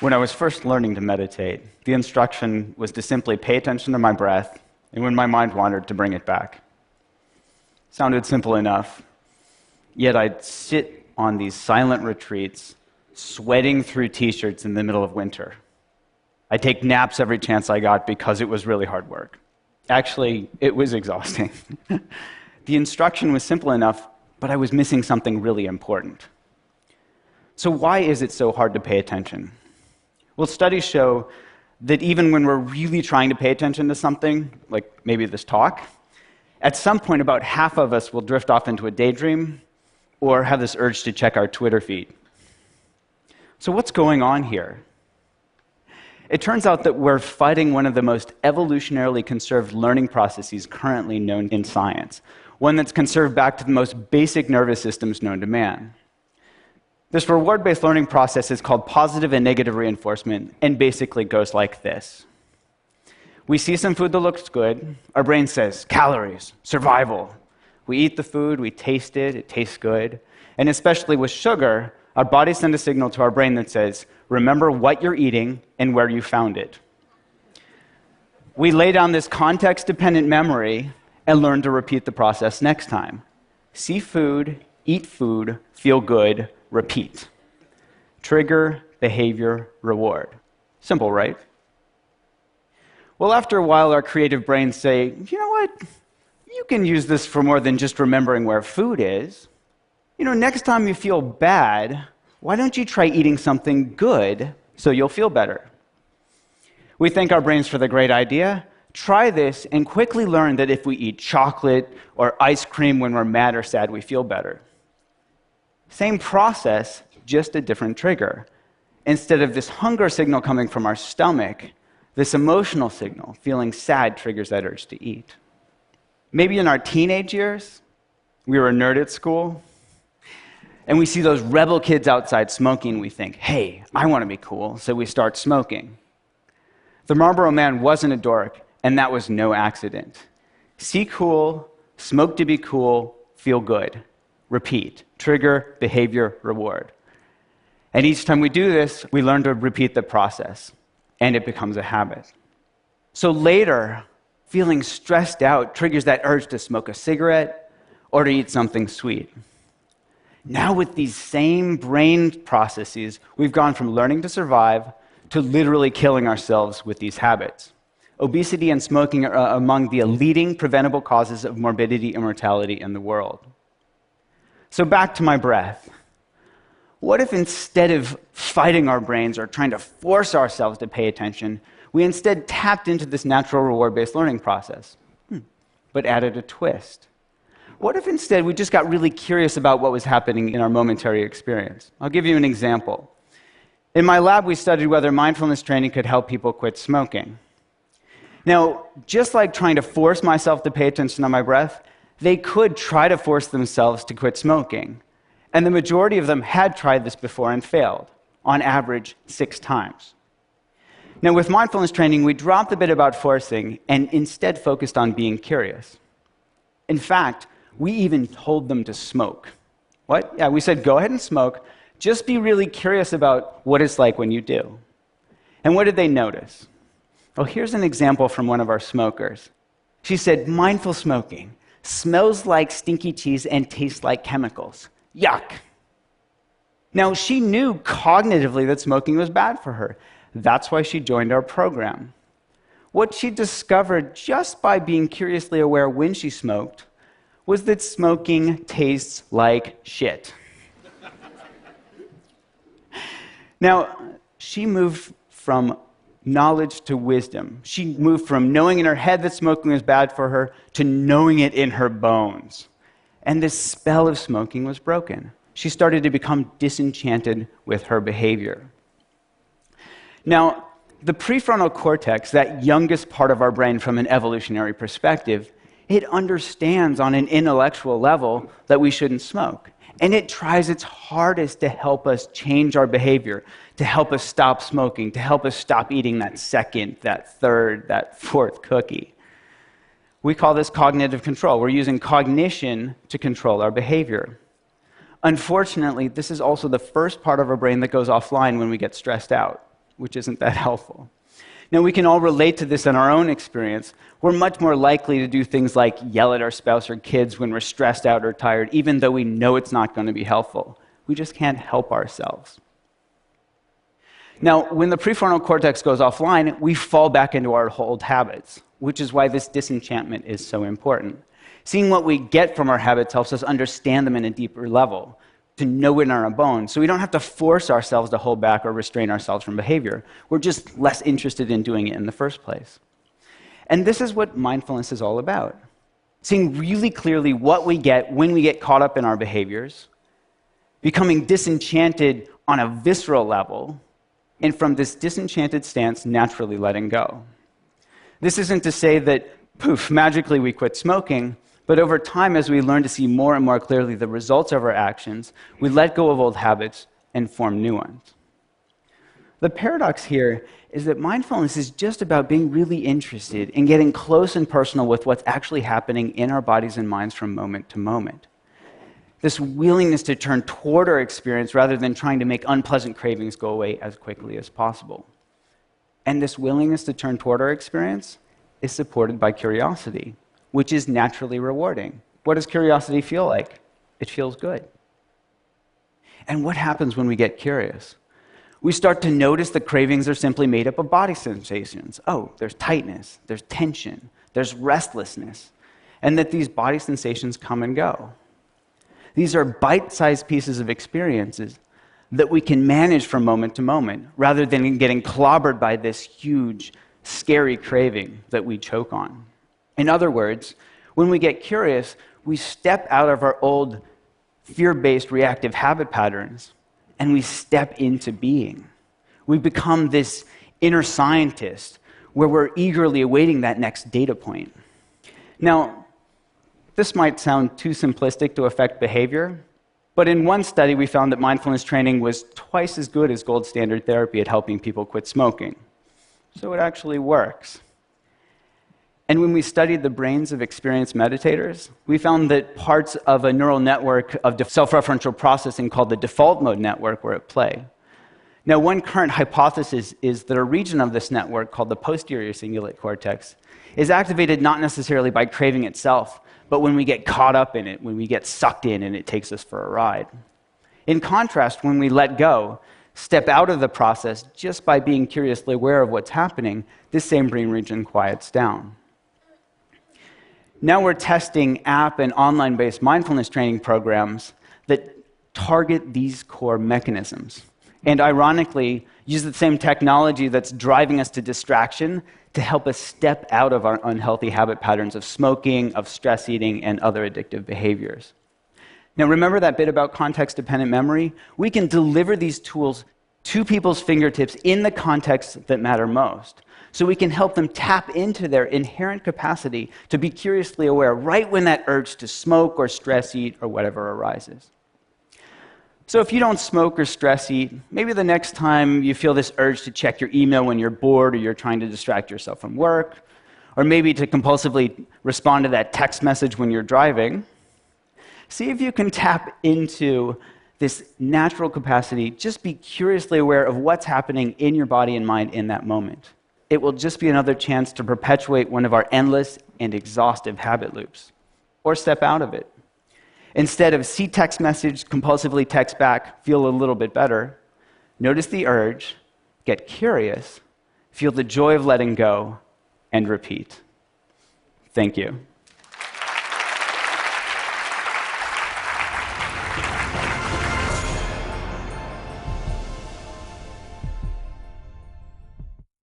When I was first learning to meditate, the instruction was to simply pay attention to my breath, and when my mind wandered, to bring it back. Sounded simple enough, yet I'd sit on these silent retreats, sweating through t-shirts in the middle of winter. I'd take naps every chance I got because it was really hard work. Actually, it was exhausting. The instruction was simple enough, but I was missing something really important. So why is it so hard to pay attention? Well, studies show that even when we're really trying to pay attention to something, like maybe this talk, at some point about half of us will drift off into a daydream or have this urge to check our Twitter feed. So what's going on here? It turns out that we're fighting one of the most evolutionarily conserved learning processes currently known in science, one that's conserved back to the most basic nervous systems known to man. This reward-based learning process is called positive and negative reinforcement, and basically goes like this. We see some food that looks good. Our brain says, calories, survival. We eat the food, we taste it, it tastes good. And especially with sugar, our bodies send a signal to our brain that says, remember what you're eating and where you found it. We lay down this context-dependent memory and learn to repeat the process next time. See food, eat food, feel good, repeat. Trigger, behavior, reward. Simple, right? Well, after a while, our creative brains say, you know what? You can use this for more than just remembering where food is. Next time you feel bad, why don't you try eating something good so you'll feel better? We thank our brains for the great idea. Try this and quickly learn that if we eat chocolate or ice cream when we're mad or sad, we feel better. Same process, just a different trigger. Instead of this hunger signal coming from our stomach, this emotional signal, feeling sad, triggers that urge to eat. Maybe in our teenage years, we were a nerd at school, and we see those rebel kids outside smoking, we think, hey, I want to be cool, so we start smoking. The Marlboro Man wasn't a dork, and that was no accident. See cool, smoke to be cool, feel good. Repeat. Trigger, behavior, reward. And each time we do this, we learn to repeat the process, and it becomes a habit. So later, feeling stressed out triggers that urge to smoke a cigarette or to eat something sweet. Now with these same brain processes, we've gone from learning to survive to literally killing ourselves with these habits. Obesity and smoking are among the leading preventable causes of morbidity and mortality in the world. So back to my breath. What if instead of fighting our brains or trying to force ourselves to pay attention, we instead tapped into this natural reward-based learning process, but added a twist? What if instead we just got really curious about what was happening in our momentary experience? I'll give you an example. In my lab, we studied whether mindfulness training could help people quit smoking. Now, just like trying to force myself to pay attention to my breath, they could try to force themselves to quit smoking. And the majority of them had tried this before and failed, on average 6 times. Now, with mindfulness training, we dropped the bit about forcing and instead focused on being curious. In fact, we even told them to smoke. What? Yeah, we said, go ahead and smoke. Just be really curious about what it's like when you do. And what did they notice? Well, here's an example from one of our smokers. She said, mindful smoking smells like stinky cheese and tastes like chemicals. Yuck. Now, she knew cognitively that smoking was bad for her. That's why she joined our program. What she discovered just by being curiously aware when she smoked was that smoking tastes like shit. Now, she moved from knowledge to wisdom. She moved from knowing in her head that smoking was bad for her to knowing it in her bones. And this spell of smoking was broken. She started to become disenchanted with her behavior. Now, the prefrontal cortex, that youngest part of our brain from an evolutionary perspective, it understands on an intellectual level that we shouldn't smoke. And it tries its hardest to help us change our behavior, to help us stop smoking, to help us stop eating that second, that third, that fourth cookie. We call this cognitive control. We're using cognition to control our behavior. Unfortunately, this is also the first part of our brain that goes offline when we get stressed out. which isn't that helpful. Now, we can all relate to this in our own experience. We're much more likely to do things like yell at our spouse or kids when we're stressed out or tired, even though we know it's not going to be helpful. We just can't help ourselves. Now, when the prefrontal cortex goes offline, we fall back into our old habits, which is why this disenchantment is so important. Seeing what we get from our habits helps us understand them in a deeper level, to know it in our bones, so we don't have to force ourselves to hold back or restrain ourselves from behavior. We're just less interested in doing it in the first place. And this is what mindfulness is all about. Seeing really clearly what we get when we get caught up in our behaviors, becoming disenchanted on a visceral level, and from this disenchanted stance, naturally letting go. This isn't to say that, poof, magically we quit smoking, but over time, as we learn to see more and more clearly the results of our actions, we let go of old habits and form new ones. The paradox here is that mindfulness is just about being really interested in getting close and personal with what's actually happening in our bodies and minds from moment to moment. This willingness to turn toward our experience rather than trying to make unpleasant cravings go away as quickly as possible. And this willingness to turn toward our experience is supported by curiosity, which is naturally rewarding. What does curiosity feel like? It feels good. And what happens when we get curious? We start to notice the cravings are simply made up of body sensations. Oh, there's tightness, there's tension, there's restlessness, and that these body sensations come and go. These are bite-sized pieces of experiences that we can manage from moment to moment, rather than getting clobbered by this huge, scary craving that we choke on. In other words, when we get curious, we step out of our old fear-based reactive habit patterns and we step into being. We become this inner scientist where we're eagerly awaiting that next data point. Now, this might sound too simplistic to affect behavior, but in one study we found that mindfulness training was twice as good as gold standard therapy at helping people quit smoking. So it actually works. And when we studied the brains of experienced meditators, we found that parts of a neural network of self-referential processing called the default mode network were at play. Now, one current hypothesis is that a region of this network called the posterior cingulate cortex is activated not necessarily by craving itself, but when we get caught up in it, when we get sucked in and it takes us for a ride. In contrast, when we let go, step out of the process just by being curiously aware of what's happening, this same brain region quiets down. Now we're testing app and online-based mindfulness training programs that target these core mechanisms, and ironically, use the same technology that's driving us to distraction to help us step out of our unhealthy habit patterns of smoking, of stress eating, and other addictive behaviors. Now remember that bit about context-dependent memory? We can deliver these tools to people's fingertips in the contexts that matter most, so we can help them tap into their inherent capacity to be curiously aware right when that urge to smoke or stress eat or whatever arises. So if you don't smoke or stress eat, maybe the next time you feel this urge to check your email when you're bored or you're trying to distract yourself from work, or maybe to compulsively respond to that text message when you're driving, see if you can tap into this natural capacity. Just be curiously aware of what's happening in your body and mind in that moment. It will just be another chance to perpetuate one of our endless and exhaustive habit loops, or step out of it. Instead of see text message, compulsively text back, feel a little bit better, notice the urge, get curious, feel the joy of letting go, and repeat. Thank you.